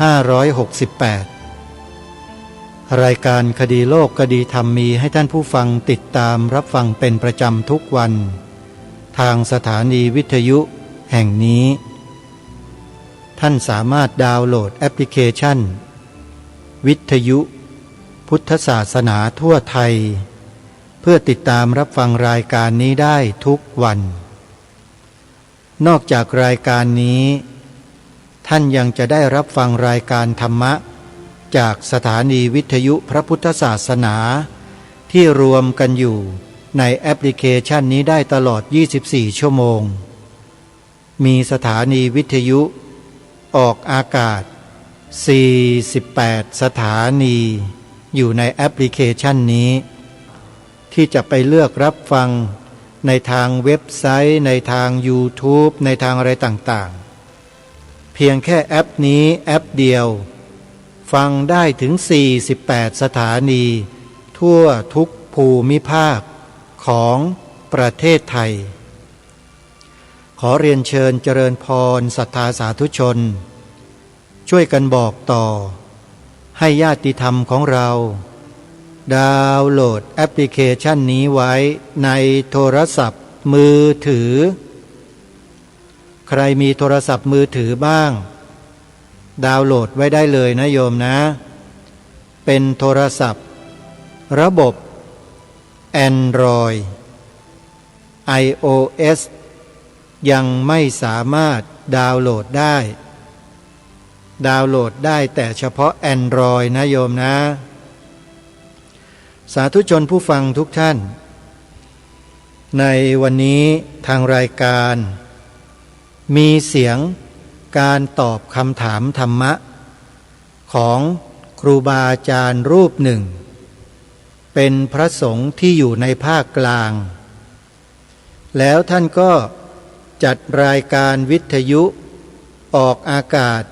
รายการคดีโลกคดีธรรมมีให้ท่านผู้ฟังติดตามรับฟังเป็นประจำทุกวันทางสถานีวิทยุแห่งนี้ท่านสามารถดาวน์โหลดแอปพลิเคชันวิทยุพุทธศาสนาทั่วไทยเพื่อติดตามรับฟังรายการนี้ได้ทุกวันนอกจากรายการนี้ท่านยังจะได้รับฟังรายการธรรมะจากสถานีวิทยุพระพุทธศาสนาที่รวมกันอยู่ในแอปพลิเคชันนี้ได้ตลอด24ชั่วโมงมีสถานีวิทยุออกอากาศ48สถานีอยู่ในแอปพลิเคชันนี้ที่จะไปเลือกรับฟังในทางเว็บไซต์ในทาง YouTube ในทางอะไรต่างๆเพียงแค่แอปนี้แอปเดียวฟังได้ถึง48สถานีทั่วทุกภูมิภาคของประเทศไทยขอเรียนเชิญเจริญพรศรัทธาสาธุชนช่วยกันบอกต่อให้ญาติธรรมของเราดาวน์โหลดแอปพลิเคชันนี้ไว้ในโทรศัพท์มือถือใครมีโทรศัพท์มือถือบ้างดาวน์โหลดไว้ได้เลยนะโยมนะเป็นโทรศัพท์ระบบ Android iOS ยังไม่สามารถดาวน์โหลดได้แต่เฉพาะ Android นะโยมนะสาธุชนผู้ฟังทุกท่านในวันนี้ทางรายการมีเสียงการตอบคำถามธรรมะของครูบาอาจารย์รูปหนึ่งเป็นพระสงฆ์ที่อยู่ในภาคกลางแล้วท่านก็จัดรายการวิทยุออกอากาศ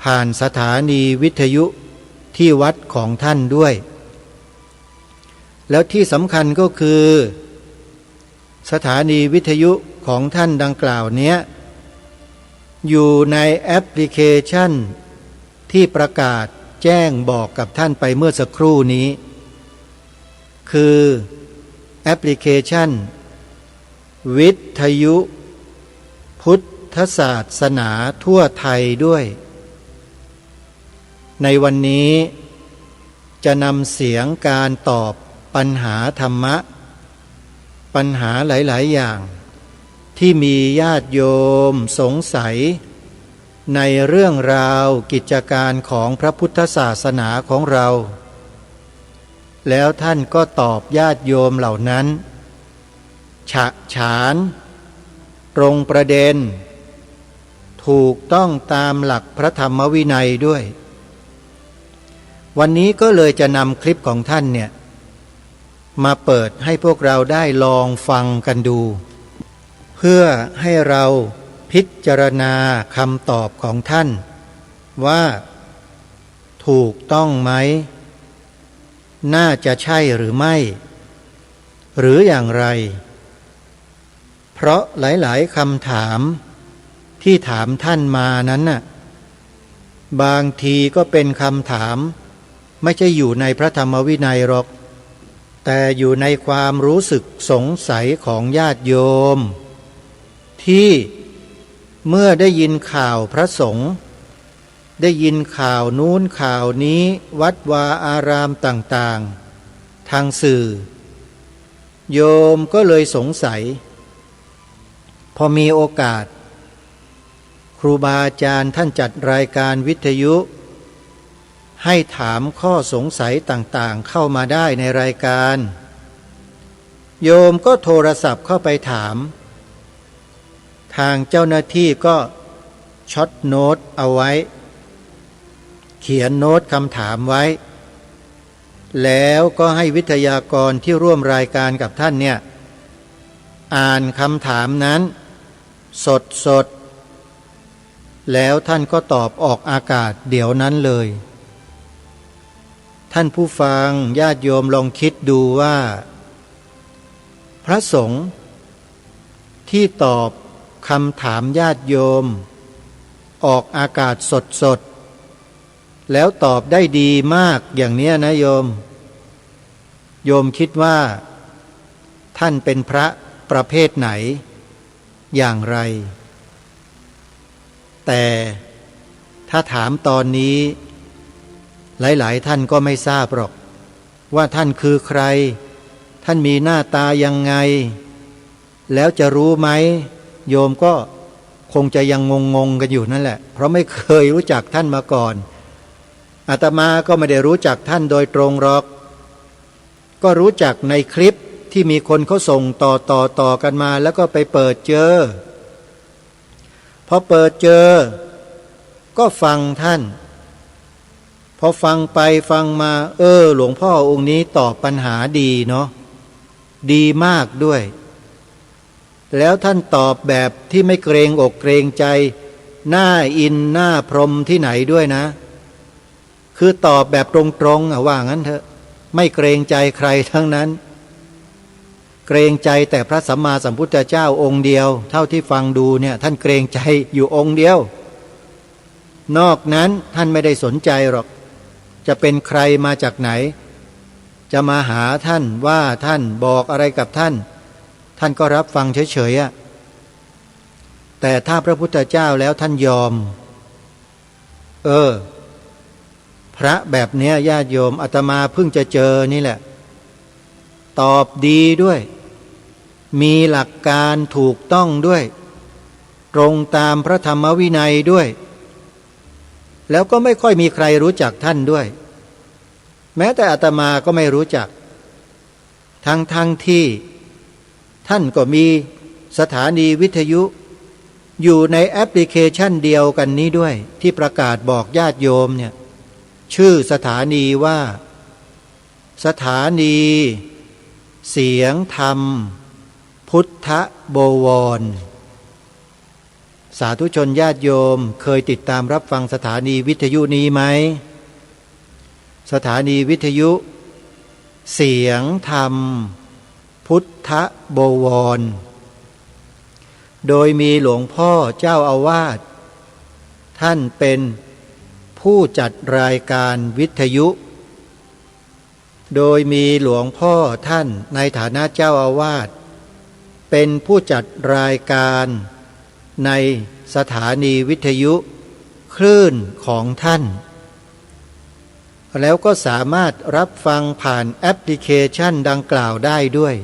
ผ่านสถานีวิทยุที่วัดของท่านด้วยแล้วที่สำคัญก็คือสถานีวิทยุของท่านดังกล่าวเนี้ยอยู่ในแอปพลิเคชันที่ประกาศแจ้งบอกกับท่านไปเมื่อสักครู่นี้คือแอปพลิเคชันวิทยุพุทธศาสนาทั่วไทยด้วยในวันนี้จะนำเสียงการตอบปัญหาธรรมะปัญหาหลายๆอย่างที่มีญาติโยมสงสัยในเรื่องราวกิจการของพระพุทธศาสนาของเราแล้วท่านก็ตอบญาติโยมเหล่านั้นฉะฉานตรงประเด็นถูกต้องตามหลักพระธรรมวินัยด้วยวันนี้ก็เลยจะนำคลิปของท่านเนี่ยมาเปิดให้พวกเราได้ลองฟังกันดูเพื่อให้เราพิจารณาคำตอบของท่านว่าถูกต้องไหมน่าจะใช่หรือไม่หรืออย่างไรเพราะหลายๆคำถามที่ถามท่านมานั้นน่ะบางทีก็เป็นคำถามไม่ใช่อยู่ในพระธรรมวินัยหรอกแต่อยู่ในความรู้สึกสงสัยของญาติโยมที่เมื่อได้ยินข่าวพระสงฆ์ได้ยินข่าวนู้นข่าวนี้วัดวาอารามต่างๆทางสื่อโยมก็เลยสงสัยพอมีโอกาสครูบาอาจารย์ท่านจัดรายการวิทยุให้ถามข้อสงสัยต่างๆเข้ามาได้ในรายการโยมก็โทรศัพท์เข้าไปถามทางเจ้าหน้าที่ก็ช็อตโน้ตเอาไว้เขียนโน้ตคำถามไว้แล้วก็ให้วิทยากรที่ร่วมรายการกับท่านเนี่ยอ่านคำถามนั้นสดแล้วท่านก็ตอบออกอากาศเดี๋ยวนั้นเลยท่านผู้ฟังญาติโยมลองคิดดูว่าพระสงฆ์ที่ตอบคำถามญาติโยมออกอากาศสด แล้วตอบได้ดีมากอย่างเนี้ยนะโยมคิดว่าท่านเป็นพระประเภทไหนอย่างไรแต่ถ้าถามตอนนี้หลายๆท่านก็ไม่ทราบหรอกว่าท่านคือใครท่านมีหน้าตายังไงแล้วจะรู้ไหมโยมก็คงจะยังงงกันอยู่นั่นแหละเพราะไม่เคยรู้จักท่านมาก่อนอาตมาก็ไม่ได้รู้จักท่านโดยตรงหรอกก็รู้จักในคลิปที่มีคนเขาส่งต่อกันมาแล้วก็ไปเปิดเจอพอเปิดเจอก็ฟังท่านพอฟังไปฟังมาหลวงพ่อองค์นี้ตอบปัญหาดีเนาะดีมากด้วยแล้วท่านตอบแบบที่ไม่เกรงอกเกรงใจหน้าอินหน้าพรหมที่ไหนด้วยนะคือตอบแบบตรงๆว่างั้นเถอะไม่เกรงใจใครทั้งนั้นเกรงใจแต่พระสัมมาสัมพุทธเจ้าองค์เดียวเท่าที่ฟังดูเนี่ยท่านเกรงใจอยู่องค์เดียวนอกนั้นท่านไม่ได้สนใจหรอกจะเป็นใครมาจากไหนจะมาหาท่านว่าท่านบอกอะไรกับท่านท่านก็รับฟังเฉยๆแต่ถ้าพระพุทธเจ้าแล้วท่านยอมพระแบบเนี้ยญาติโยมอาตมาเพิ่งจะเจอนี่แหละตอบดีด้วยมีหลักการถูกต้องด้วยตรงตามพระธรรมวินัยด้วยแล้วก็ไม่ค่อยมีใครรู้จักท่านด้วยแม้แต่อาตมาก็ไม่รู้จักทั้งที่ท่านก็มีสถานีวิทยุอยู่ในแอปพลิเคชันเดียวกันนี้ด้วยที่ประกาศบอกญาติโยมเนี่ยชื่อสถานีว่าสถานีเสียงธรรมพุทธบวรสาธุชนญาติโยมเคยติดตามรับฟังสถานีวิทยุนี้ไหมสถานีวิทยุเสียงธรรมพุทธบวรโดยมีหลวงพ่อเจ้าอาวาสท่านเป็นผู้จัดรายการวิทยุโดยมีหลวงพ่อท่านในฐานะเจ้าอาวาสเป็นผู้จัดรายการในสถานีวิทยุคลื่นของท่านแล้วก็สามารถรับฟังผ่านแอปพลิเคชันดังกล่าวได้ด้วย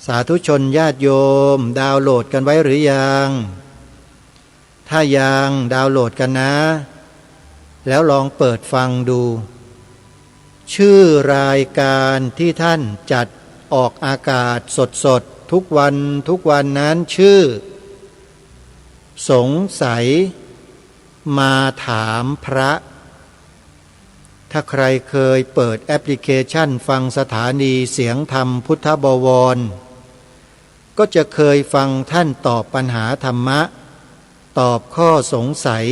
สาธุชนญาติโยมดาวน์โหลดกันไว้หรือยังถ้ายังดาวน์โหลดกันนะแล้วลองเปิดฟังดูชื่อรายการที่ท่านจัดออกอากาศสดทุกวันนั้นชื่อสงสัยมาถามพระถ้าใครเคยเปิดแอปพลิเคชันฟังสถานีเสียงธรรมพุทธบวรก็จะเคยฟังท่านตอบปัญหาธรรมะตอบข้อสงสัย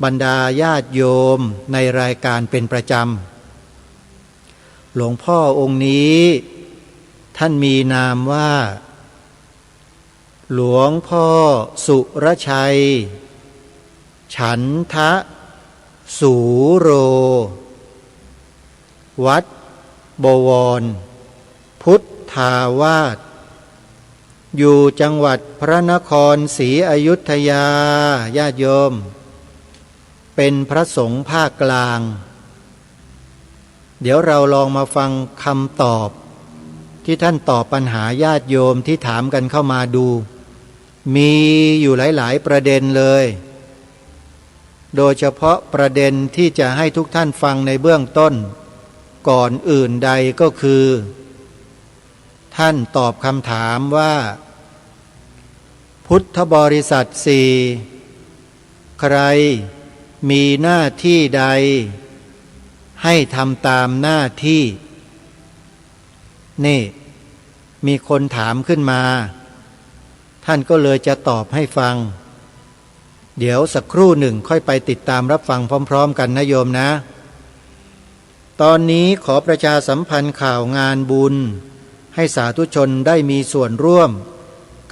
บรรดาญาติโยมในรายการเป็นประจำหลวงพ่อองค์นี้ท่านมีนามว่าหลวงพ่อสุรชัยฉันทะสูโรวัดบวรพุทธาวาสอยู่จังหวัดพระนครศรีอยุธยาญาติโยมเป็นพระสงฆ์ภาคกลางเดี๋ยวเราลองมาฟังคำตอบที่ท่านตอบปัญหาญาติโยมที่ถามกันเข้ามาดูมีอยู่หลายๆประเด็นเลยโดยเฉพาะประเด็นที่จะให้ทุกท่านฟังในเบื้องต้นก่อนอื่นใดก็คือท่านตอบคำถามว่าพุทธบริษัทสี่ใครมีหน้าที่ใดให้ทำตามหน้าที่นี่มีคนถามขึ้นมาท่านก็เลยจะตอบให้ฟังเดี๋ยวสักครู่หนึ่งค่อยไปติดตามรับฟังพร้อมๆกันนะโยมนะตอนนี้ขอประชาสัมพันธ์ข่าวงานบุญให้สาธุชนได้มีส่วนร่วม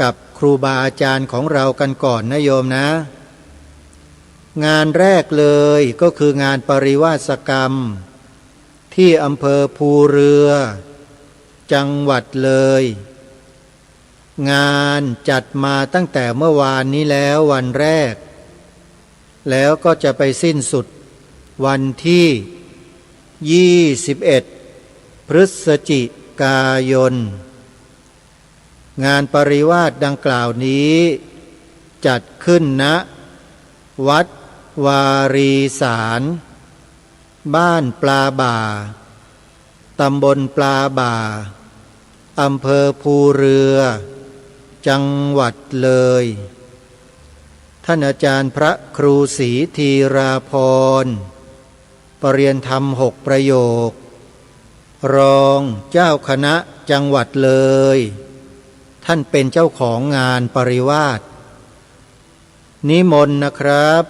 กับครูบาอาจารย์ของเรากันก่อนนะโยมนะ งานแรกเลยก็คืองานปริวาสกรรมที่อำเภอภูเรือ จังหวัดเลย งานจัดมาตั้งแต่เมื่อวานนี้แล้ววันแรกแล้วก็จะไปสิ้นสุดวันที่21พฤศจิกายนงานปริวาสดังกล่าวนี้จัดขึ้นณวัดวารีสารบ้านปลาบ่าตำบลปลาบ่าอำเภอภูเรือจังหวัดเลยท่านอาจารย์พระครูศรีธีราพรปรริยนธรรม6ประโยครองเจ้าคณะจังหวัดเลยท่านเป็นเจ้าของงานปริวาสนิมนต์นะครับ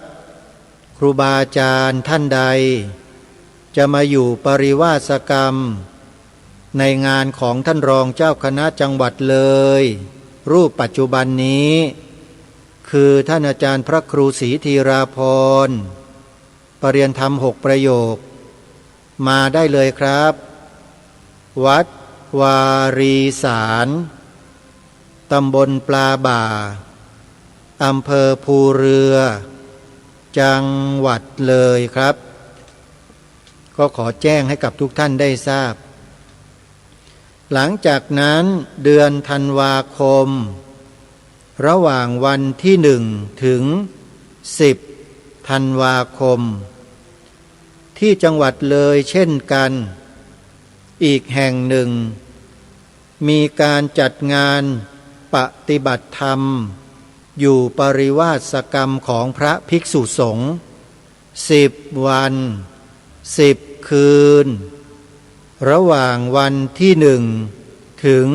ครูบาอาจารย์ท่านใดจะมาอยู่ปริวาสกรรมในงานของท่านรองเจ้าคณะจังหวัดเลยรูปปัจจุบันนี้คือท่านอาจารย์พระครูศรีธีราพรปรริยนธรรม6ประโยคมาได้เลยครับวัดวารีสารตำบลปลาบ่าอำเภอภูเรือ จังหวัดเลยครับก็ขอแจ้งให้กับทุกท่านได้ทราบหลังจากนั้นเดือนธันวาคมระหว่างวันที่1ถึง10ธันวาคมที่จังหวัดเลยเช่นกันอีกแห่งหนึ่งมีการจัดงานปฏิบัติธรรมอยู่ปริวาสกรรมของพระภิกษุสงฆ์10 วัน10 คืนระหว่างวันที่1ถึง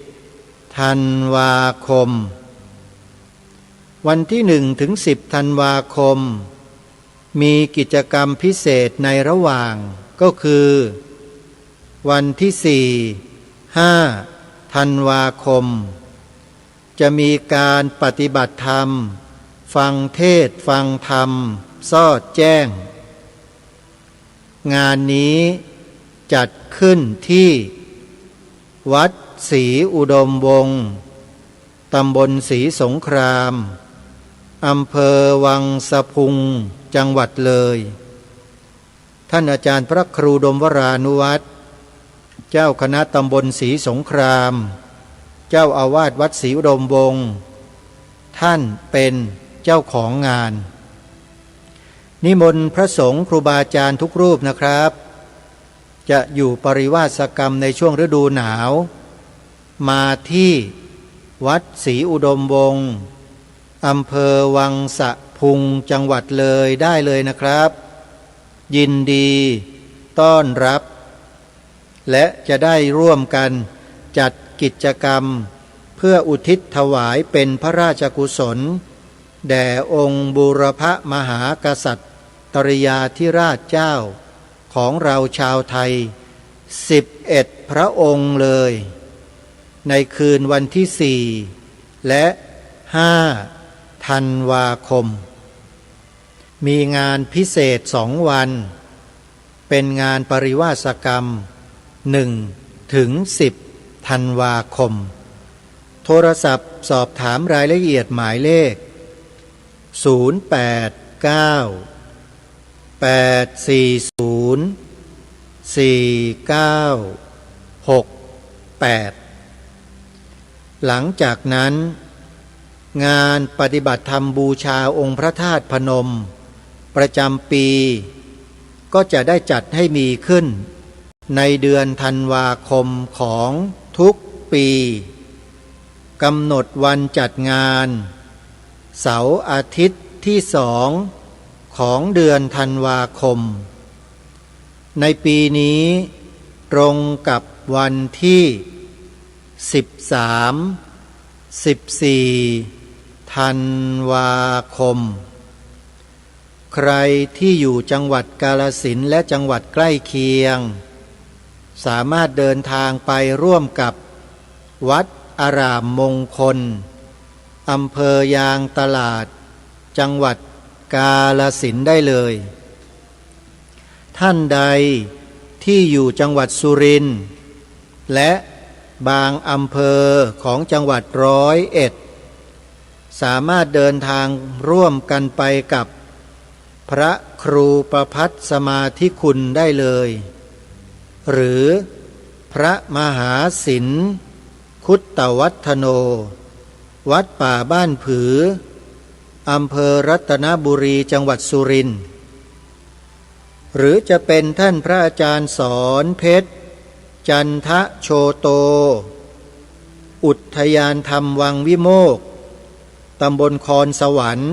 10ธันวาคมวันที่1ถึง10ธันวาคมมีกิจกรรมพิเศษในระหว่างก็คือวันที่4-5ธันวาคมจะมีการปฏิบัติธรรมฟังเทศน์ฟังธรรมสอดแจ้งงานนี้จัดขึ้นที่วัดศรีอุดมวงศ์ตำบลศรีสงครามอำเภอวังสะพุงจังหวัดเลยท่านอาจารย์พระครูดมวรานุวัตรเจ้าคณะตำบลศรีสงครามเจ้าอาวาสวัดศรีอุดมวงศ์ท่านเป็นเจ้าของงานนิมนต์พระสงฆ์ครูบาอาจารย์ทุกรูปนะครับจะอยู่ปริวาสกรรมในช่วงฤดูหนาวมาที่วัดศรีอุดมวงศ์อำเภอวังสะพุงจังหวัดเลยได้เลยนะครับยินดีต้อนรับและจะได้ร่วมกันจัดกิจกรรมเพื่ออุทิศถวายเป็นพระราชกุศลแด่องค์บูรพมหากษัตริยาธิราชเจ้าของเราชาวไทย11พระองค์เลยในคืนวันที่4และ5ธันวาคมมีงานพิเศษ2 วันเป็นงานปริวาสกรรม1ถึง10ธันวาคมโทรศัพท์สอบถามรายละเอียดหมายเลข089-840-4968หลังจากนั้นงานปฏิบัติธรรมบูชาองค์พระธาตุพนมประจำปีก็จะได้จัดให้มีขึ้นในเดือนธันวาคมของทุกปีกำหนดวันจัดงานเสาร์อาทิตย์ที่2ของเดือนธันวาคมในปีนี้ตรงกับวันที่13-14ธันวาคมใครที่อยู่จังหวัดกาฬสินธุ์และจังหวัดใกล้เคียงสามารถเดินทางไปร่วมกับวัดอารามมงคลอำเภอยางตลาดจังหวัด กาฬสินธุ์ได้เลย ท่านใดที่อยู่จังหวัดสุรินทร์และบางอำเภอของจังหวัด101สามารถเดินทางร่วมกันไปกับพระครูประภัสสมาธิคุณได้เลยหรือพระมหาศิลป์คุตตวัฒโนวัดป่าบ้านผืออำเภอรัตนบุรีจังหวัดสุรินทร์หรือจะเป็นท่านพระอาจารย์สอนเพชรจันทโชโตอุทยานธรรมวังวิโมกข์ตำบลคอนสวรรค์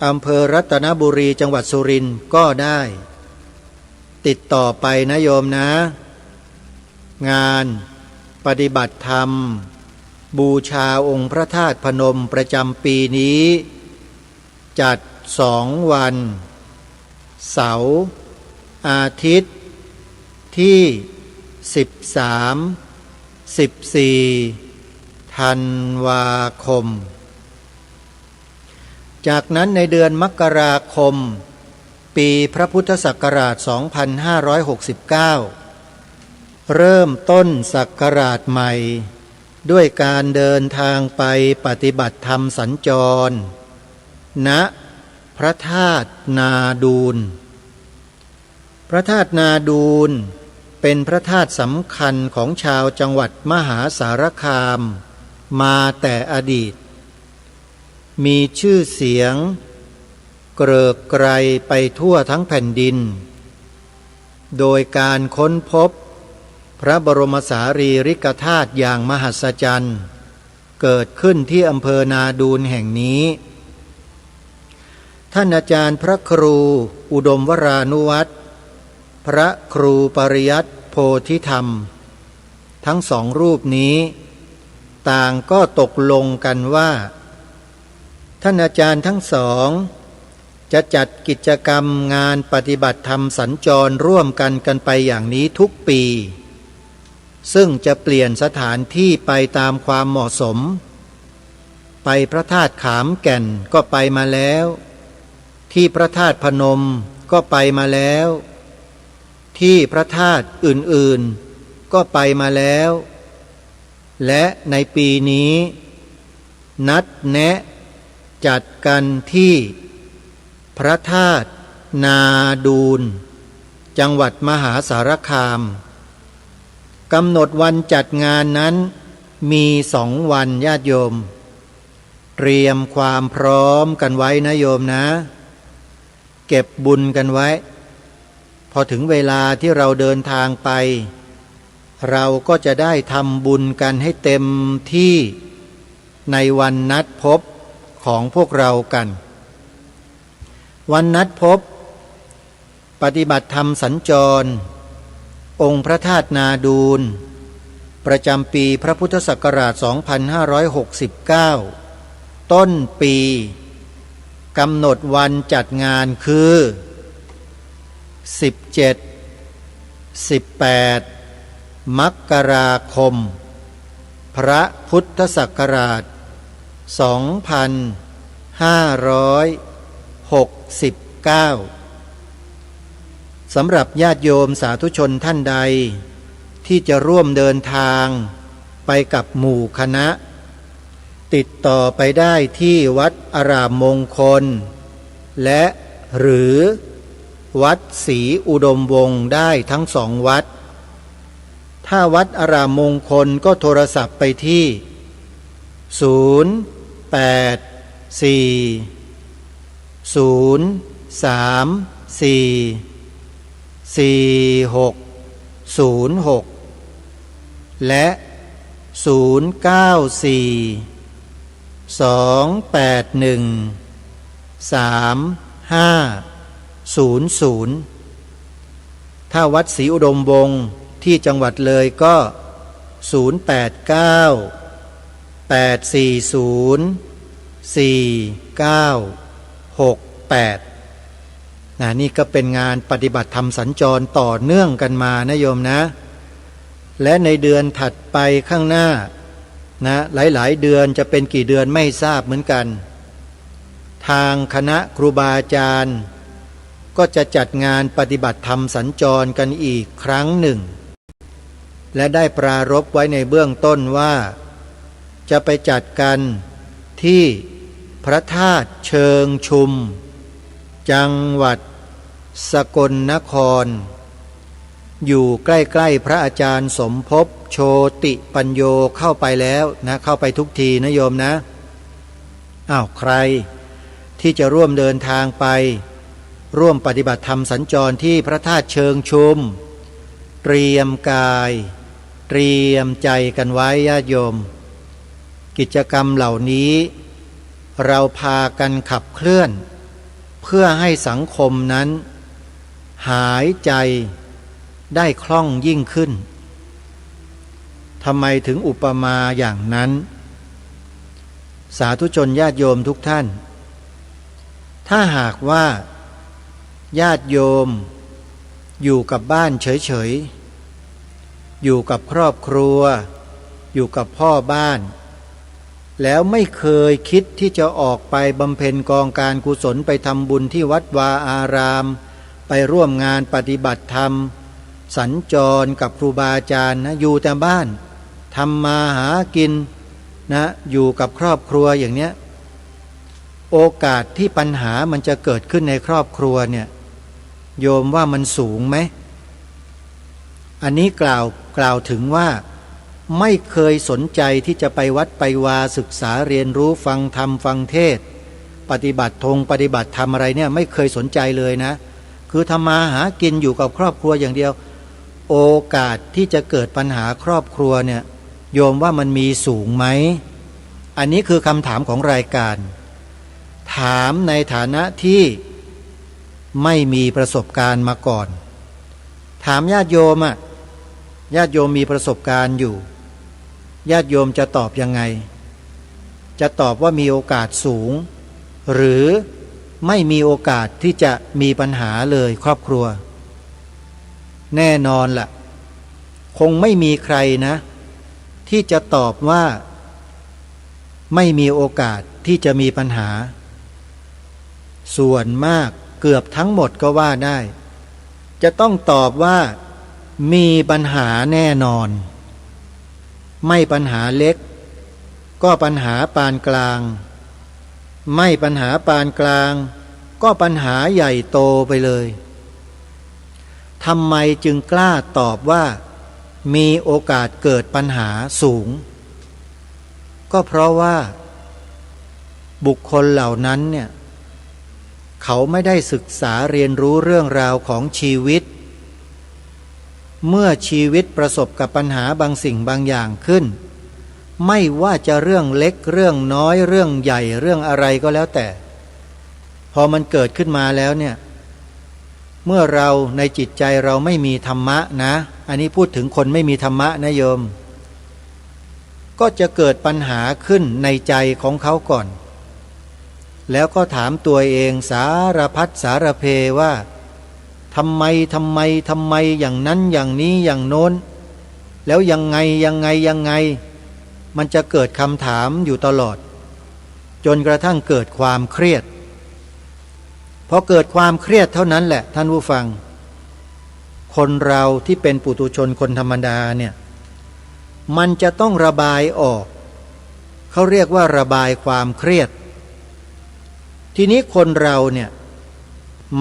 อำเภอรัตนบุรีจังหวัดสุรินทร์ก็ได้ติดต่อไปนะโยมนะงานปฏิบัติธรรมบูชาองค์พระธาตุพนมประจำปีนี้จัด2 วันเสาร์อาทิตย์ที่13-14 ธันวาคมจากนั้นในเดือนมกราคมปีพระพุทธศักราช 2569 เริ่มต้นศักราชใหม่ด้วยการเดินทางไปปฏิบัติธรรมสัญจรณพระธาตุนาดูลพระธาตุนาดูลเป็นพระธาตุสำคัญของชาวจังหวัดมหาสารคามมาแต่อดีตมีชื่อเสียงเกริกไกรไปทั่วทั้งแผ่นดินโดยการค้นพบพระบรมสารีริกธาตุอย่างมหัศจรรย์เกิดขึ้นที่อำเภอนาดูลแห่งนี้ท่านอาจารย์พระครูอุดมวรานุวัตรพระครูปริยัติโพธิธรรมทั้ง2 รูปนี้ต่างก็ตกลงกันว่าท่านอาจารย์ทั้งสองจะจัดกิจกรรมงานปฏิบัติธรรมสัญจรร่วมกันไปอย่างนี้ทุกปีซึ่งจะเปลี่ยนสถานที่ไปตามความเหมาะสมไปพระธาตุขามแก่นก็ไปมาแล้วที่พระธาตุพนมก็ไปมาแล้วที่พระธาตุอื่นๆก็ไปมาแล้วและในปีนี้นัดแนะจัดกันที่พระธาตุนาดูลจังหวัดมหาสารคามกำหนดวันจัดงานนั้นมี2 วันญาติโยมเตรียมความพร้อมกันไว้นะโยมนะเก็บบุญกันไว้พอถึงเวลาที่เราเดินทางไปเราก็จะได้ทำบุญกันให้เต็มที่ในวันนัดพบของพวกเรากันวันนัดพบปฏิบัติธรรมสัญจรองค์พระธาตุนาดูลประจำปีพระพุทธศักราช 2569 ต้นปีกำหนดวันจัดงานคือ17-18 มกราคมพระพุทธศักราช 2569 สำหรับญาติโยมสาธุชนท่านใดที่จะร่วมเดินทางไปกับหมู่คณะติดต่อไปได้ที่วัดอารามมงคลและหรือวัดศรีอุดมวงศ์ได้ทั้ง2 วัดถ้าวัดอารามมงคลก็โทรศัพท์ไปที่084-034-4606และ094-281-3500ถ้าวัดศรีอุดมวงศ์ที่จังหวัดเลยก็089-840-4968นี่ก็เป็นงานปฏิบัติธรรมสัญจรต่อเนื่องกันมานะโยมนะและในเดือนถัดไปข้างหน้าหลายๆเดือนจะเป็นกี่เดือนไม่ทราบเหมือนกัน ทางคณะครูบาอาจารย์ก็จะจัดงานปฏิบัติธรรมสัญจรกันอีกครั้งหนึ่งและได้ปรารภไว้ในเบื้องต้นว่าจะไปจัดกันที่พระธาตุเชิงชุมจังหวัดสกลนครอยู่ใกล้ๆพระอาจารย์สมภพโชติปัญโยเข้าไปแล้วนะเข้าไปทุกทีนะโยมนะใครที่จะร่วมเดินทางไปร่วมปฏิบัติธรรมสัญจรที่พระธาตุเชิงชุมเตรียมกายเตรียมใจกันไว้ญาติโยมกิจกรรมเหล่านี้เราพากันขับเคลื่อนเพื่อให้สังคมนั้นหายใจได้คล่องยิ่งขึ้นทำไมถึงอุปมาอย่างนั้นสาธุชนญาติโยมทุกท่านถ้าหากว่าญาติโยมอยู่กับบ้านเฉยๆอยู่กับครอบครัวอยู่กับพ่อบ้านแล้วไม่เคยคิดที่จะออกไปบำเพ็ญกองการกุศลไปทำบุญที่วัดวาอารามไปร่วมงานปฏิบัติธรรมสัญจรกับครูบาอาจารย์นะอยู่แต่บ้านทำมาหากินนะอยู่กับครอบครัวอย่างเนี้ยโอกาสที่ปัญหามันจะเกิดขึ้นในครอบครัวเนี่ยโยมว่ามันสูงไหมอันนี้กล่าวถึงว่าไม่เคยสนใจที่จะไปวัดไปวาศึกษาเรียนรู้ฟังธรรมฟังเทศปฏิบัติธรรมอะไรเนี่ยไม่เคยสนใจเลยนะคือทำมาหากินอยู่กับครอบครัวอย่างเดียวโอกาสที่จะเกิดปัญหาครอบครัวเนี่ยโยมว่ามันมีสูงไหมอันนี้คือคำถามของรายการถามในฐานะที่ไม่มีประสบการณ์มาก่อนถามญาติโยมญาติโยมมีประสบการณ์อยู่ญาติโยมจะตอบยังไงจะตอบว่ามีโอกาสสูงหรือไม่มีโอกาสที่จะมีปัญหาเลยครอบครัวแน่นอนล่ะคงไม่มีใครนะที่จะตอบว่าไม่มีโอกาสที่จะมีปัญหาส่วนมากเกือบทั้งหมดก็ว่าได้จะต้องตอบว่ามีปัญหาแน่นอนไม่ปัญหาเล็กก็ปัญหาปานกลางไม่ปัญหาปานกลางก็ปัญหาใหญ่โตไปเลยทำไมจึงกล้าตอบว่ามีโอกาสเกิดปัญหาสูงก็เพราะว่าบุคคลเหล่านั้นเนี่ยเขาไม่ได้ศึกษาเรียนรู้เรื่องราวของชีวิตเมื่อชีวิตประสบกับปัญหาบางสิ่งบางอย่างขึ้นไม่ว่าจะเรื่องเล็กเรื่องน้อยเรื่องใหญ่เรื่องอะไรก็แล้วแต่พอมันเกิดขึ้นมาแล้วเนี่ยเมื่อเราในจิตใจเราไม่มีธรรมะนะอันนี้พูดถึงคนไม่มีธรรมะนะโยมก็จะเกิดปัญหาขึ้นในใจของเขาก่อนแล้วก็ถามตัวเองสารพัดสารเพว่าทำไมอย่างนั้นอย่างนี้อย่างโน้นแล้วยังไงมันจะเกิดคำถามอยู่ตลอดจนกระทั่งเกิดความเครียดพอเกิดความเครียดเท่านั้นแหละท่านผู้ฟังคนเราที่เป็นปุถุชนคนธรรมดาเนี่ยมันจะต้องระบายออกเขาเรียกว่าระบายความเครียดทีนี้คนเราเนี่ย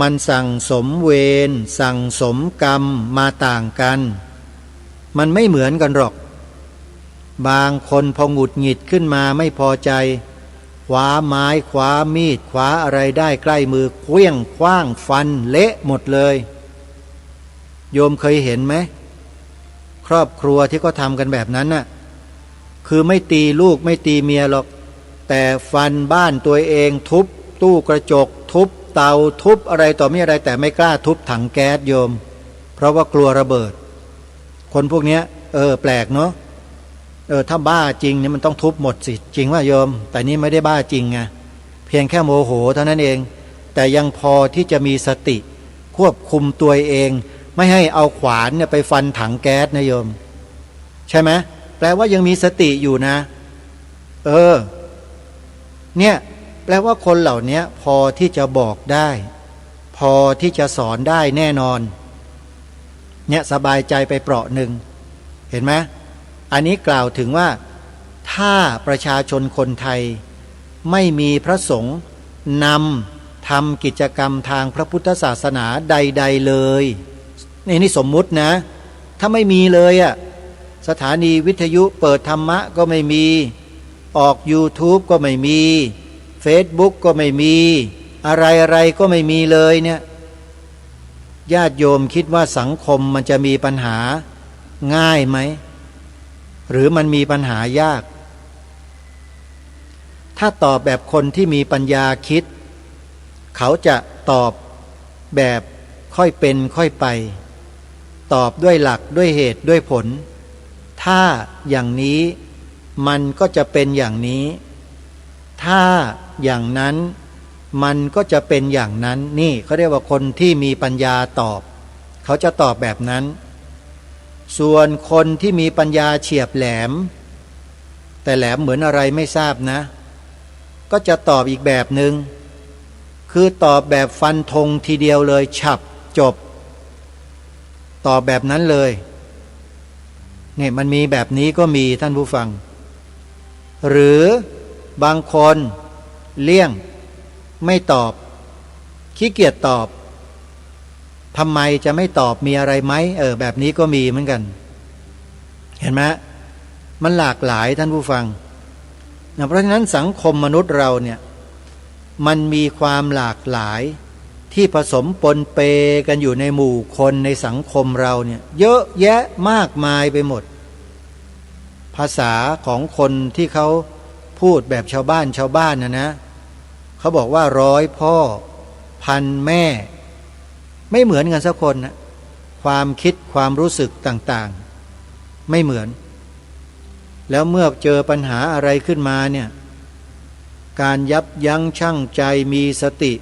มันสั่งสมเวรสั่งสมกรรมมาต่างกันมันไม่เหมือนกันหรอกบางคนพอหงุดหงิดขึ้นมาไม่พอใจคว้าไม้คว้ามีดคว้าอะไรได้ใกล้มือเคลี้ยงคว้างฟันเละหมดเลยโยมเคยเห็นไหมครอบครัวที่เขาทำกันแบบนั้นน่ะคือไม่ตีลูกไม่ตีเมียหรอกแต่ฟันบ้านตัวเองทุบตู้กระจกทุบเตาทุบอะไรต่อมีอะไรแต่ไม่กล้าทุบถังแก๊สโยมเพราะว่ากลัวระเบิดคนพวกนี้แปลกเนาะถ้าบ้าจริงเนี่ยมันต้องทุบหมดสิจริงว่าโยมแต่นี่ไม่ได้บ้าจริงไงเพียงแค่โมโหเท่านั้นเองแต่ยังพอที่จะมีสติควบคุมตัวเองไม่ให้เอาขวานเนี่ยไปฟันถังแก๊สนะโยมใช่ไหมแปลว่ายังมีสติอยู่นะเนี่ย แปลว่าคนเหล่านี้พอที่จะบอกได้พอที่จะสอนได้แน่นอนเนี่ยสบายใจไปเปราะหนึ่งเห็นไหมอันนี้กล่าวถึงว่าถ้าประชาชนคนไทยไม่มีพระสงฆ์นำทำกิจกรรมทางพระพุทธศาสนาใดๆเลยนี่สมมุตินะถ้าไม่มีเลยอ่ะสถานีวิทยุเปิดธรรมะก็ไม่มีออก YouTube ก็ไม่มี Facebook ก็ไม่มีอะไรๆก็ไม่มีเลยเนี่ยญาติโยมคิดว่าสังคมมันจะมีปัญหาง่ายไหมหรือมันมีปัญหายากถ้าตอบแบบคนที่มีปัญญาคิดเขาจะตอบแบบค่อยเป็นค่อยไปตอบด้วยหลักด้วยเหตุด้วยผลถ้าอย่างนี้มันก็จะเป็นอย่างนี้ถ้าอย่างนั้นมันก็จะเป็นอย่างนั้นนี่เขาเรียกว่าคนที่มีปัญญาตอบเขาจะตอบแบบนั้นส่วนคนที่มีปัญญาเฉียบแหลมแต่แหลมเหมือนอะไรไม่ทราบนะก็จะตอบอีกแบบหนึ่งคือตอบแบบฟันธงทีเดียวเลยฉับจบตอบแบบนั้นเลยเนี่ยมันมีแบบนี้ก็มีท่านผู้ฟังหรือบางคนเลี่ยงไม่ตอบขี้เกียจตอบทำไมจะไม่ตอบมีอะไรไหมแบบนี้ก็มีเหมือนกันเห็นไหมมันหลากหลายท่านผู้ฟังเพราะฉะนั้นสังคมมนุษย์เราเนี่ยมันมีความหลากหลายที่ผสมปนเปกันอยู่ในหมู่คนในสังคมเราเนี่ยเยอะแยะมากมายไปหมดภาษาของคนที่เขาพูดแบบชาวบ้านนะเขาบอกว่า100 พ่อพันแม่ไม่เหมือนกันสักคนนะความคิดความรู้สึกต่างๆไม่เหมือนแล้วเมื่อเจอปัญหาอะไรขึ้นมาเนี่ยการยับยั้งชั่งใจมีสติ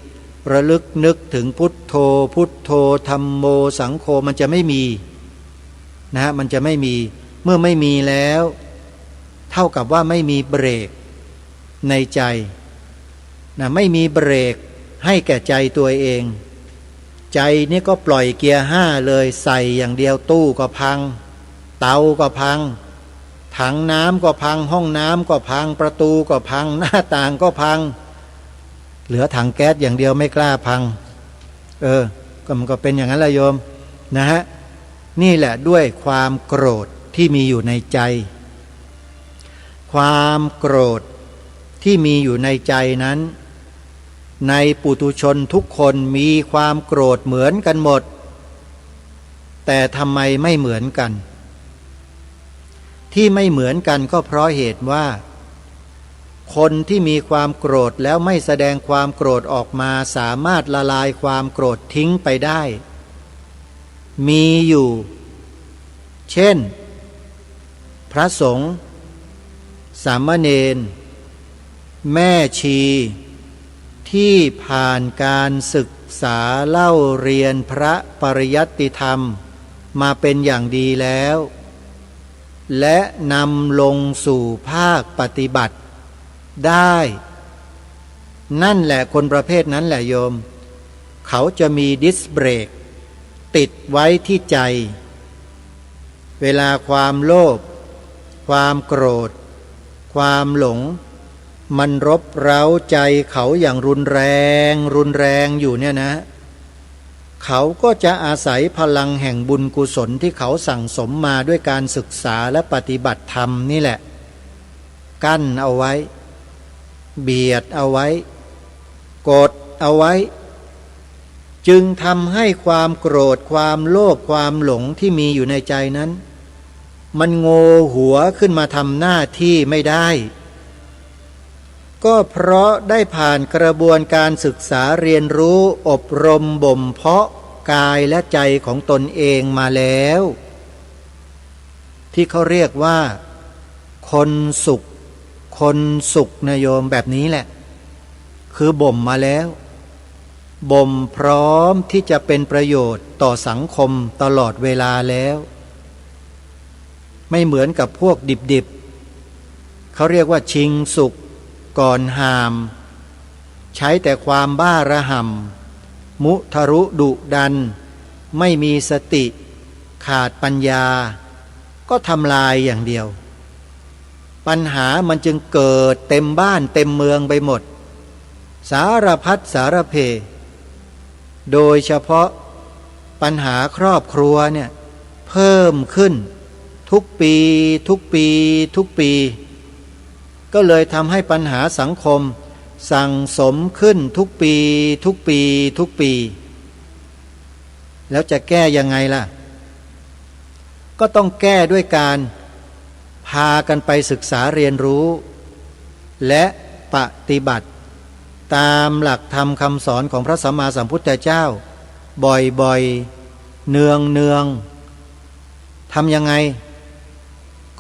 ระลึกนึกถึงพุทโธพุทโธธัมโมสังโฆมันจะไม่มีนะมันจะไม่มีเมื่อไม่มีแล้วเท่ากับว่าไม่มีเบรกในใจนะไม่มีเบรกให้แก่ใจตัวเองใจนี่ก็ปล่อยเกียร์5เลยใส่อย่างเดียวตู้ก็พังเตาก็พังถังน้ำก็พังห้องน้ำก็พังประตูก็พังหน้าต่างก็พังเหลือถังแก๊สอย่างเดียวไม่กล้าพังก็มันก็เป็นอย่างนั้นแหละโยมนะฮะนี่แหละด้วยความโกรธที่มีอยู่ในใจความโกรธที่มีอยู่ในใจนั้นในปุถุชนทุกคนมีความโกรธเหมือนกันหมดแต่ทำไมไม่เหมือนกันที่ไม่เหมือนกันก็เพราะเหตุว่าคนที่มีความโกรธแล้วไม่แสดงความโกรธออกมาสามารถละลายความโกรธทิ้งไปได้มีอยู่เช่นพระสงฆ์สามเณรแม่ชีที่ผ่านการศึกษาเล่าเรียนพระปริยัติธรรมมาเป็นอย่างดีแล้วและนำลงสู่ภาคปฏิบัติได้นั่นแหละคนประเภทนั้นแหละโยมเขาจะมีดิสเบรกติดไว้ที่ใจเวลาความโลภความโกรธความหลงมันรบเร้าใจเขาอย่างรุนแรงอยู่เนี่ยนะเขาก็จะอาศัยพลังแห่งบุญกุศลที่เขาสั่งสมมาด้วยการศึกษาและปฏิบัติธรรมนี่แหละกั้นเอาไว้เบียดเอาไว้กดเอาไว้จึงทำให้ความโกรธความโลภความหลงที่มีอยู่ในใจนั้นมันโงหัวขึ้นมาทำหน้าที่ไม่ได้ก็เพราะได้ผ่านกระบวนการศึกษาเรียนรู้อบรมบ่มเพาะกายและใจของตนเองมาแล้วที่เขาเรียกว่าคนสุขนะโยมแบบนี้แหละคือบ่มมาแล้วบ่มพร้อมที่จะเป็นประโยชน์ต่อสังคมตลอดเวลาแล้วไม่เหมือนกับพวกดิบๆเขาเรียกว่าชิงสุขก่อนหาม ใช้แต่ความบ้าระห่ำมุทะรุดุดันไม่มีสติขาดปัญญาก็ทำลายอย่างเดียวปัญหามันจึงเกิดเต็มบ้านเต็มเมืองไปหมดสารพัดสารเพโดยเฉพาะปัญหาครอบครัวเนี่ยเพิ่มขึ้นทุกปีทุกปีทุกปีก็เลยทำให้ปัญหาสังคมสั่งสมขึ้นทุกปีทุกปีทุกปีแล้วจะแก้ยังไงล่ะก็ต้องแก้ด้วยการพากันไปศึกษาเรียนรู้และปฏิบัติตามหลักธรรมคำสอนของพระสัมมาสัมพุทธเจ้าบ่อยๆเนืองทำยังไง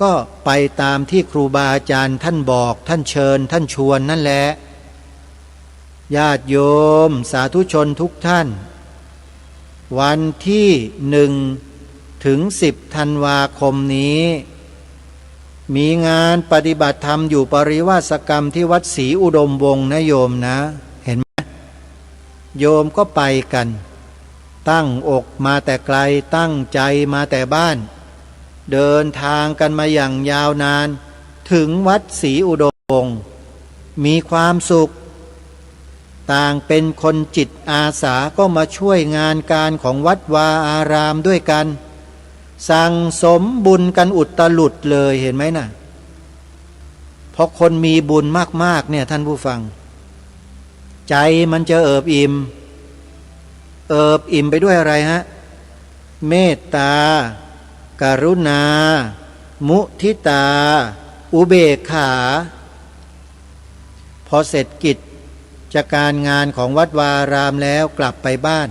ก็ไปตามที่ครูบาอาจารย์ท่านบอกท่านเชิญท่านชวนนั่นแหละญาติโยมสาธุชนทุกท่านวันที่1 ถึง 10 ธันวาคมนี้มีงานปฏิบัติธรรมอยู่ปริวาสกรรมที่วัดศรีอุดมวงศ์นะโยมนะเห็นไหมโยมก็ไปกันตั้งอกมาแต่ไกลตั้งใจมาแต่บ้านเดินทางกันมาอย่างยาวนานถึงวัดศรีอุดมวงศ์มีความสุขต่างเป็นคนจิตอาสาก็มาช่วยงานการของวัดวาอารามด้วยกันสั่งสมบุญกันอุตลุดเลยเห็นไหมน่ะพอคนมีบุญมากๆเนี่ยท่านผู้ฟังใจมันจะเอิบอิ่มไปด้วยอะไรฮะเมตตากรุณามุทิตาอุเบกขาพอเสร็จกิจจากการงานของวัดวารามแล้วกลับไปบ้าน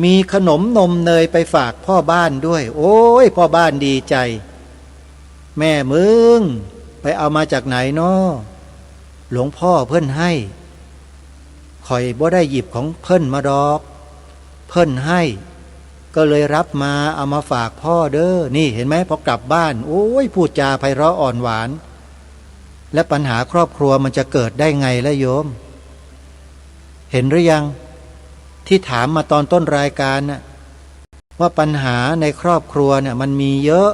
มีขนมนมเนยไปฝากพ่อบ้านด้วยโอ้ยพ่อบ้านดีใจแม่มึงไปเอามาจากไหนน้อหลวงพ่อเพิ่นให้ข่อยบ่ได้หยิบของเพิ่นมาดอกเพิ่นให้ก็เลยรับมาเอามาฝากพ่อเด้อนี่เห็นไหมพอกลับบ้านโอ้ยพูดจาไพเราะอ่อนหวานและปัญหาครอบครัวมันจะเกิดได้ไงล่ะโยมเห็นหรือยังที่ถามมาตอนต้นรายการน่ะว่าปัญหาในครอบครัวเนี่ยมันมีเยอะ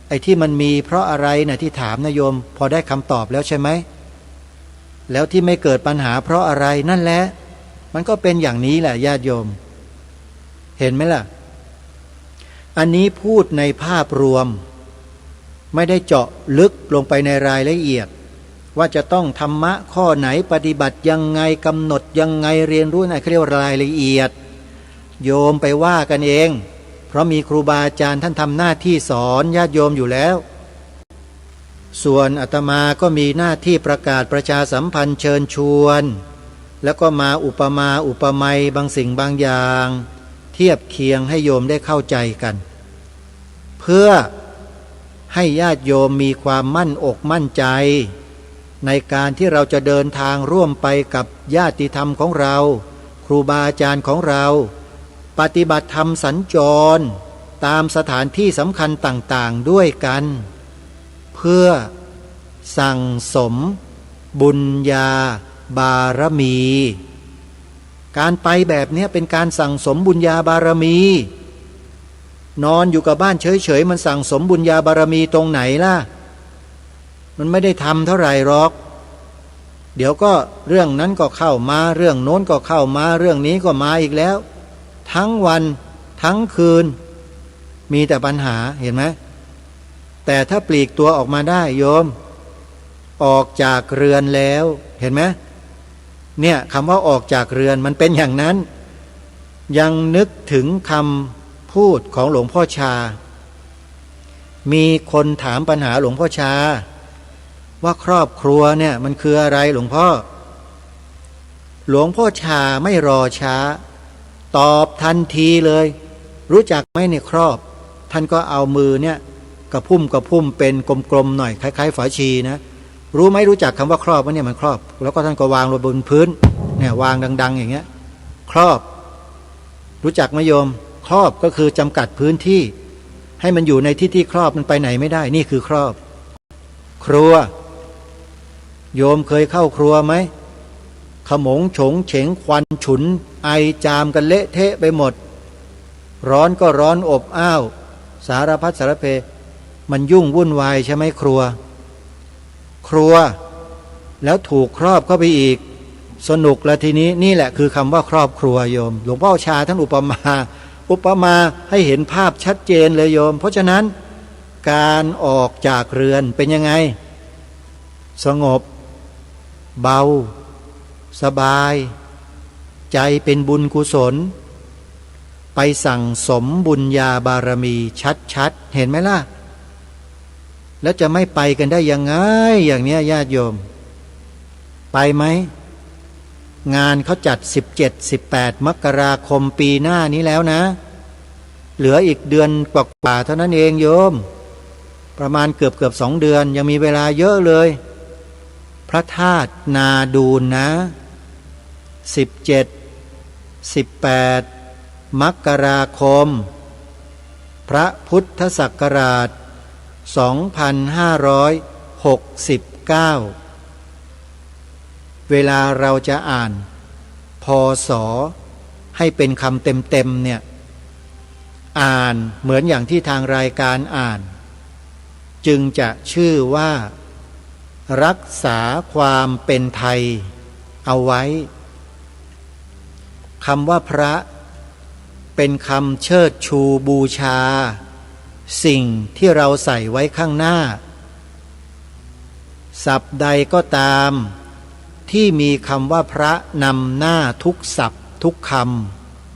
ไอ้ที่มันมีเพราะอะไรน่ะที่ถามนะโยมพอได้คำตอบแล้วใช่ไหมแล้วที่ไม่เกิดปัญหาเพราะอะไรนั่นแหละมันก็เป็นอย่างนี้แหละญาติโยมเห็นไหมล่ะอันนี้พูดในภาพรวมไม่ได้เจาะลึกลงไปในรายละเอียดว่าจะต้องธรรมะข้อไหนปฏิบัติยังไงกำหนดยังไงเรียนรู้ในเรียกว่ารายละเอียดโยมไปว่ากันเองเพราะมีครูบาอาจารย์ท่านทำหน้าที่สอนญาติโยมอยู่แล้วส่วนอาตมาก็มีหน้าที่ประกาศประชาสัมพันธ์เชิญชวนแล้วก็มาอุปมาอุปไมยบางสิ่งบางอย่างเทียบเคียงให้โยมได้เข้าใจกันเพื่อให้ญาติโยมมีความมั่นอกมั่นใจในการที่เราจะเดินทางร่วมไปกับญาติธรรมของเราครูบาอาจารย์ของเราปฏิบัติธรรมสัญจรตามสถานที่สำคัญต่างๆด้วยกันเพื่อสั่งสมบุญญาบารมีการไปแบบนี้เป็นการสั่งสมบุญญาบารมีนอนอยู่กับบ้านเฉยๆมันสั่งสมบุญญาบารมีตรงไหนล่ะมันไม่ได้ทำเท่าไหร่หรอกเดี๋ยวก็เรื่องนั้นก็เข้ามาเรื่องโน้นก็เข้ามาเรื่องนี้ก็มาอีกแล้วทั้งวันทั้งคืนมีแต่ปัญหาเห็นไหมแต่ถ้าปลีกตัวออกมาได้โยมออกจากเรือนแล้วเห็นไหมเนี่ยคำว่าออกจากเรือนมันเป็นอย่างนั้นยังนึกถึงคำพูดของหลวงพ่อชามีคนถามปัญหาหลวงพ่อชาว่าครอบครัวเนี่ยมันคืออะไรหลวงพ่อชาไม่รอช้าตอบทันทีเลยรู้จักไหมเนี่ยครอบท่านก็เอามือเนี่ยกระพุ่มเป็นกลมๆหน่อยคล้ายๆฝาชีนะรู้ไหมรู้จักคำว่าครอบว่าเนี่ยมันครอบแล้วก็ท่านก็วางลงบนพื้นเนี่ยวางดังๆอย่างเงี้ยครอบรู้จักไหมโยมครอบก็คือจำกัดพื้นที่ให้มันอยู่ในที่ครอบมันไปไหนไม่ได้นี่คือครอบครัวโยมเคยเข้าครัวไหม ขโมงโฉงเฉงควันฉุนไอจามกันเละเทะไปหมดร้อนก็ร้อนอบอ้าวสารพัดสารเพมันยุ่งวุ่นวายใช่ไหมครัวแล้วถูกครอบเข้าไปอีกสนุกแล้วทีนี้นี่แหละคือคำว่าครอบครัวโยมหลวงพ่อชาท่านอุปมาให้เห็นภาพชัดเจนเลยโยมเพราะฉะนั้นการออกจากเรือนเป็นยังไงสงบเบาสบายใจเป็นบุญกุศลไปสั่งสมบุญญาบารมีชัดเห็นไหมล่ะแล้วจะไม่ไปกันได้ยังไงอย่างนี้ญาติโยมไปไหมงานเขาจัด17-18มกราคมปีหน้านี้แล้วนะเหลืออีกเดือนกว่าเท่านั้นเองโยมประมาณเกือบ2 เดือนยังมีเวลาเยอะเลยพระธาตุนาดูนนะ17-18มกราคมพระพุทธศักราช2569เวลาเราจะอ่านพศให้เป็นคำเต็มเนี่ยอ่านเหมือนอย่างที่ทางรายการอ่านจึงจะชื่อว่ารักษาความเป็นไทยเอาไว้คำว่าพระเป็นคำเชิดชูบูชาสิ่งที่เราใส่ไว้ข้างหน้าศัพท์ใดก็ตามที่มีคำว่าพระนำหน้าทุกศัพท์ทุกค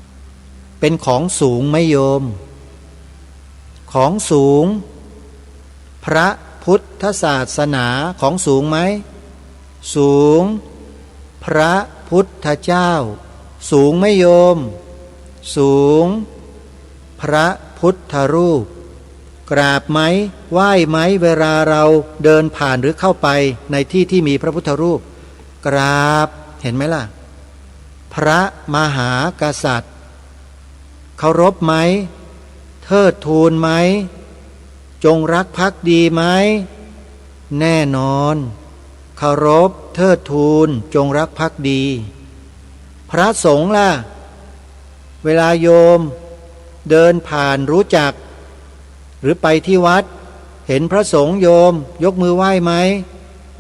ำเป็นของสูงไหมโยมของสูงพระพุทธศาสนาของสูงไหมสูงพระพุทธเจ้าสูงไหมโยมสูงพระพุทธรูปกราบไหมไหว้ไหมเวลาเราเดินผ่านหรือเข้าไปในที่ที่มีพระพุทธรูปกราบเห็นไหมล่ะพระมหากษัตริย์เคารพไหมเทิดทูนไหมจงรักภักดีไหมแน่นอนเคารพเทิดทูนจงรักภักดีพระสงฆ์ล่ะเวลาโยมเดินผ่านรู้จักหรือไปที่วัดเห็นพระสงฆ์โยมยกมือไหว้ไหม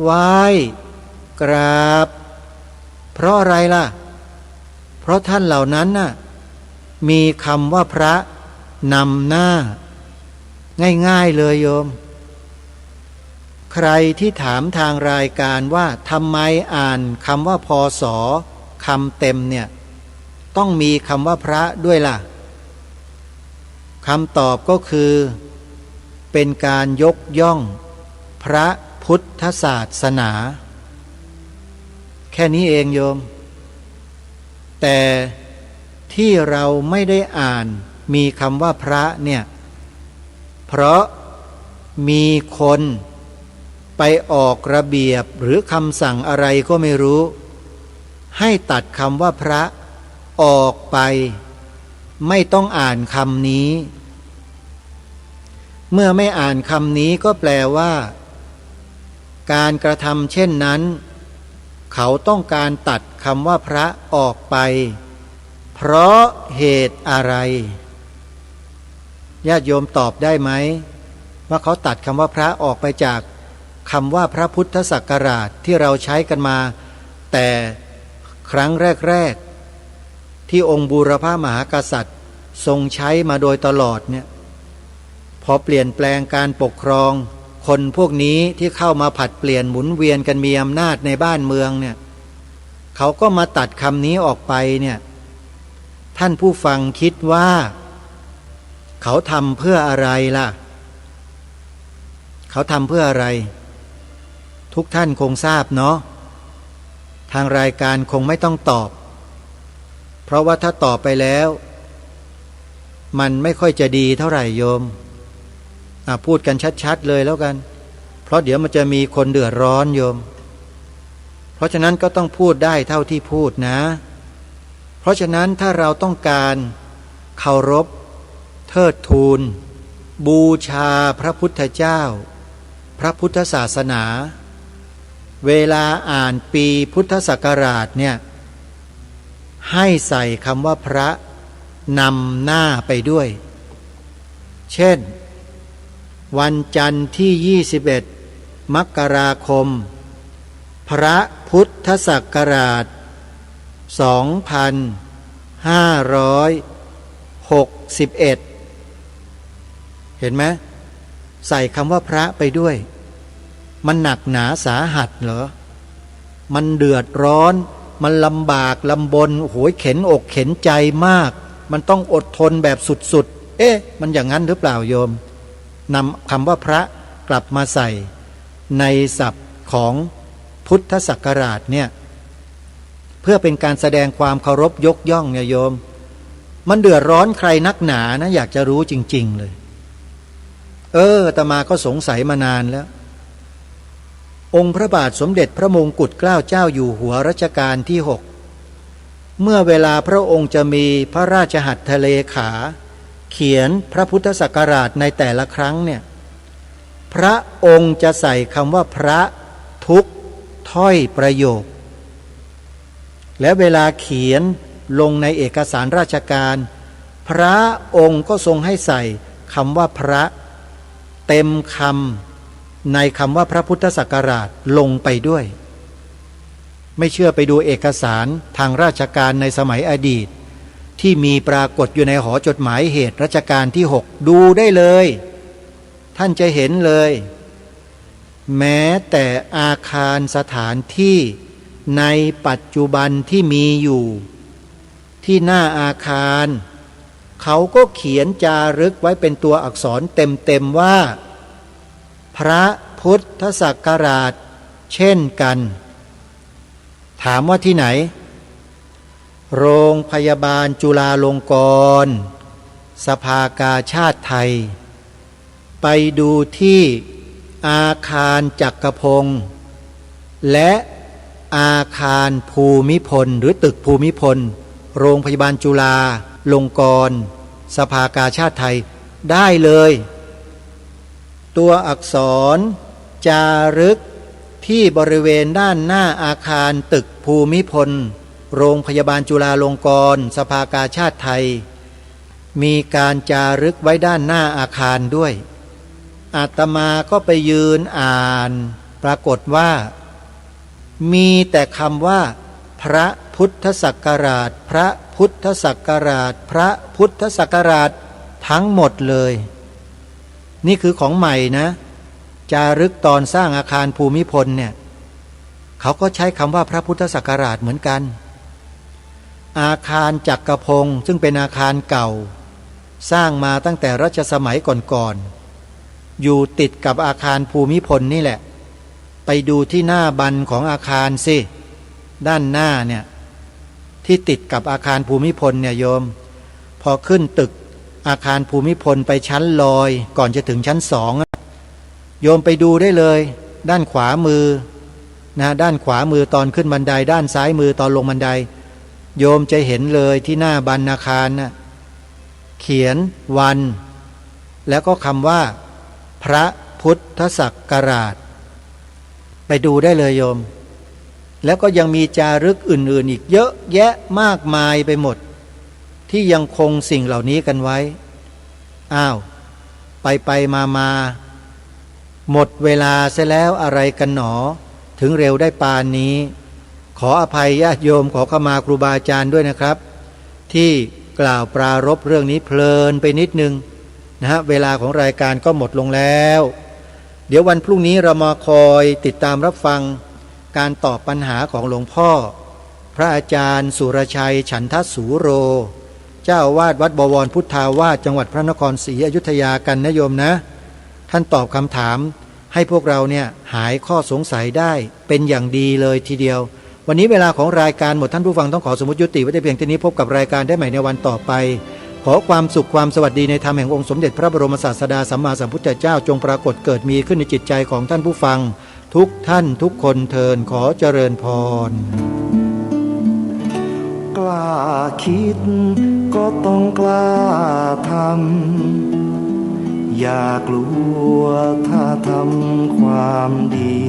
ไหว้กราบเพราะอะไรล่ะเพราะท่านเหล่านั้นน่ะมีคำว่าพระนำหน้าง่ายๆเลยโยมใครที่ถามทางรายการว่าทำไมอ่านคำว่าพศคำเต็มเนี่ยต้องมีคำว่าพระด้วยล่ะคำตอบก็คือเป็นการยกย่องพระพุทธศาสนาแค่นี้เองโยมแต่ที่เราไม่ได้อ่านมีคำว่าพระเนี่ยเพราะมีคนไปออกระเบียบหรือคำสั่งอะไรก็ไม่รู้ให้ตัดคำว่าพระออกไปไม่ต้องอ่านคำนี้เมื่อไม่อ่านคำนี้ก็แปลว่าการกระทำเช่นนั้นเขาต้องการตัดคำว่าพระออกไปเพราะเหตุอะไรญาติโยมตอบได้ไหมว่าเขาตัดคำว่าพระออกไปจากคำว่าพระพุทธศักราชที่เราใช้กันมาแต่ครั้งแรกๆที่องค์บูรพมหากษัตริย์ทรงใช้มาโดยตลอดเนี่ยพอเปลี่ยนแปลงการปกครองคนพวกนี้ที่เข้ามาผัดเปลี่ยนหมุนเวียนกันมีอำนาจในบ้านเมืองเนี่ยเขาก็มาตัดคำนี้ออกไปเนี่ยท่านผู้ฟังคิดว่าเขาทำเพื่ออะไรล่ะเขาทำเพื่ออะไรทุกท่านคงทราบเนาะทางรายการคงไม่ต้องตอบเพราะว่าถ้าตอบไปแล้วมันไม่ค่อยจะดีเท่าไหร่โยมพูดกันชัดๆเลยแล้วกันเพราะเดี๋ยวมันจะมีคนเดือดร้อนโยมเพราะฉะนั้นก็ต้องพูดได้เท่าที่พูดนะเพราะฉะนั้นถ้าเราต้องการเคารพเทิดทูนบูชาพระพุทธเจ้าพระพุทธศาสนา เวลาอ่านปีพุทธศักราชเนี่ยให้ใส่คำว่าพระนำหน้าไปด้วยเช่นวันจันทร์ที่21มกราคมพระพุทธศักราช2561เห็นไหมใส่คำว่าพระไปด้วยมันหนักหนาสาหัสเหรอมันเดือดร้อนมันลำบากลำบนโหยเข็นอกเข็นใจมากมันต้องอดทนแบบสุดๆมันอย่างนั้นหรือเปล่าโยมนำคำว่าพระกลับมาใส่ในศัพท์ของพุทธศักราชเนี่ยเพื่อเป็นการแสดงความเคารพยกย่องเนี่ยโยมมันเดือดร้อนใครนักหนานะอยากจะรู้จริงๆเลยอาตมาก็สงสัยมานานแล้วองค์พระบาทสมเด็จพระมงกุฎเกล้าเจ้าอยู่หัวรัชกาลที่6เมื่อเวลาพระองค์จะมีพระราชหัตถเลขาเขียนพระพุทธศักราชในแต่ละครั้งเนี่ยพระองค์จะใส่คำว่าพระทุกถ้อยประโยคและเวลาเขียนลงในเอกสารราชการพระองค์ก็ทรงให้ใส่คำว่าพระเต็มคำในคำว่าพระพุทธศักราชลงไปด้วยไม่เชื่อไปดูเอกสารทางราชการในสมัยอดีตที่มีปรากฏอยู่ในหอจดหมายเหตุรัชกาลที่6ดูได้เลยท่านจะเห็นเลยแม้แต่อาคารสถานที่ในปัจจุบันที่มีอยู่ที่หน้าอาคารเขาก็เขียนจารึกไว้เป็นตัวอักษรเต็มๆว่าพระพุทธศักราชเช่นกันถามว่าที่ไหนโรงพยาบาลจุฬาลงกรณ์สภากาชาติไทยไปดูที่อาคารจักรพงศ์และอาคารภูมิพลหรือตึกภูมิพลโรงพยาบาลจุฬาลงกรณ์สภากาชาติไทยได้เลยตัวอักษรจารึกที่บริเวณด้านหน้าอาคารตึกภูมิพลโรงพยาบาลจุฬาลงกรณ์สภากาชาติไทยมีการจารึกไว้ด้านหน้าอาคารด้วยอาตมาก็ไปยืนอ่านปรากฏว่ามีแต่คำว่าพระพุทธศักราชพระพุทธศักราชพระพุทธศักราชทั้งหมดเลยนี่คือของใหม่นะจารึกตอนสร้างอาคารภูมิพลเนี่ยเขาก็ใช้คำว่าพระพุทธศักราชเหมือนกันอาคารจักรพงศ์ซึ่งเป็นอาคารเก่าสร้างมาตั้งแต่รัชสมัยก่อนๆอยู่ติดกับอาคารภูมิพลนี่แหละไปดูที่หน้าบันของอาคารสิด้านหน้าเนี่ยที่ติดกับอาคารภูมิพลเนี่ยโยมพอขึ้นตึกอาคารภูมิพลไปชั้นลอยก่อนจะถึงชั้น2โยมไปดูได้เลยด้านขวามือนะด้านขวามือตอนขึ้นบันไดด้านซ้ายมือตอนลงบันไดโยมจะเห็นเลยที่หน้าบันอาคารนะเขียนวันแล้วก็คำว่าพระพุทธศักราชไปดูได้เลยโยมแล้วก็ยังมีจารึกอื่นๆอีกเยอะแยะมากมายไปหมดที่ยังคงสิ่งเหล่านี้กันไว้ไปมาหมดเวลาเสียแล้วอะไรกันหนอถึงเร็วได้ปานนี้ขออภัยญาติโยมขอขมาครูบาอาจารย์ด้วยนะครับที่กล่าวปรารภเรื่องนี้เพลินไปนิดนึงนะฮะเวลาของรายการก็หมดลงแล้วเดี๋ยววันพรุ่งนี้เรามาคอยติดตามรับฟังการตอบปัญหาของหลวงพ่อพระอาจารย์สุรชัยฉันทสูโรเจ้าอาวาสวัดบวรพุทธาวาสจังหวัดพระนครศรีอยุธยากันนะโยมนะท่านตอบคำถามให้พวกเราเนี่ยหายข้อสงสัยได้เป็นอย่างดีเลยทีเดียววันนี้เวลาของรายการหมดท่านผู้ฟังต้องขอสมมุติยุติไว้แต่เพียงเท่านี้พบกับรายการได้ใหม่ในวันต่อไปขอความสุขความสวัสดีในธรรมแห่งองค์สมเด็จพระบรมศาสดาสัมมาสัมพุทธเจ้าจงปรากฏเกิดมีขึ้นในจิตใจของท่านผู้ฟังทุกท่านทุกคนเทินขอเจริญพรกล้าคิดก็ต้องกล้าทำอย่ากลัวถ้าทำความดี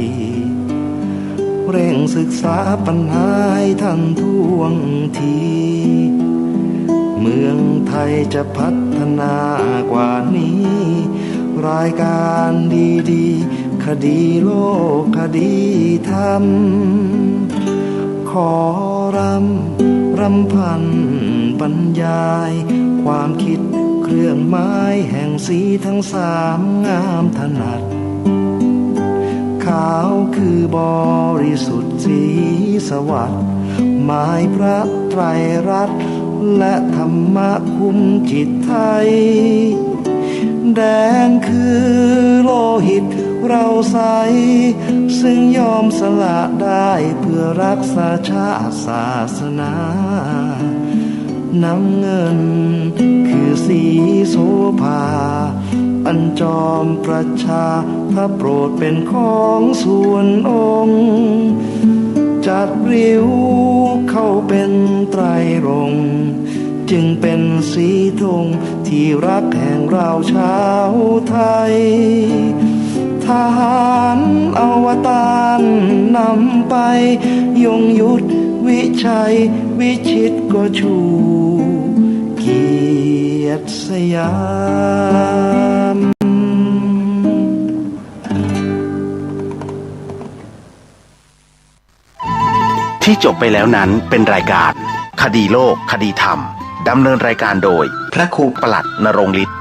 เร่งศึกษาปัญหาให้ทันท่วงที เมืองไทยจะพัฒนากว่านี้ รายการดีๆคดีโลกคดีธรรม ขอรำพันบรรยาย ความคิดเครื่องไม้แห่งสีทั้งสามงามถนัด ขาวคือบริสุทธิ์สีสวัสดิ์หมายพระไตรรัตน์และธรรมะคุ้มจิตไทย แดงคือโลหิตเราใส ซึ่งยอมสละได้เพื่อรักษาชาติศาสนา น้ำเงินคือสีโสภา อันจอมประชาถ้าโปรดเป็นของส่วนองค์ จัดริ้วเข้าเป็นไตรรงค์จึงเป็นสีธงที่รักแห่งเราชาวไทย ทหารอวตารนำไปยงยุทธวิชัยวิชิตก็ชูเกียรติสยาม ที่จบไปแล้วนั้นเป็นรายการคดีโลกคดีธรรมดำเนินรายการโดยพระครูประหลัดณรงค์ฤทธิ์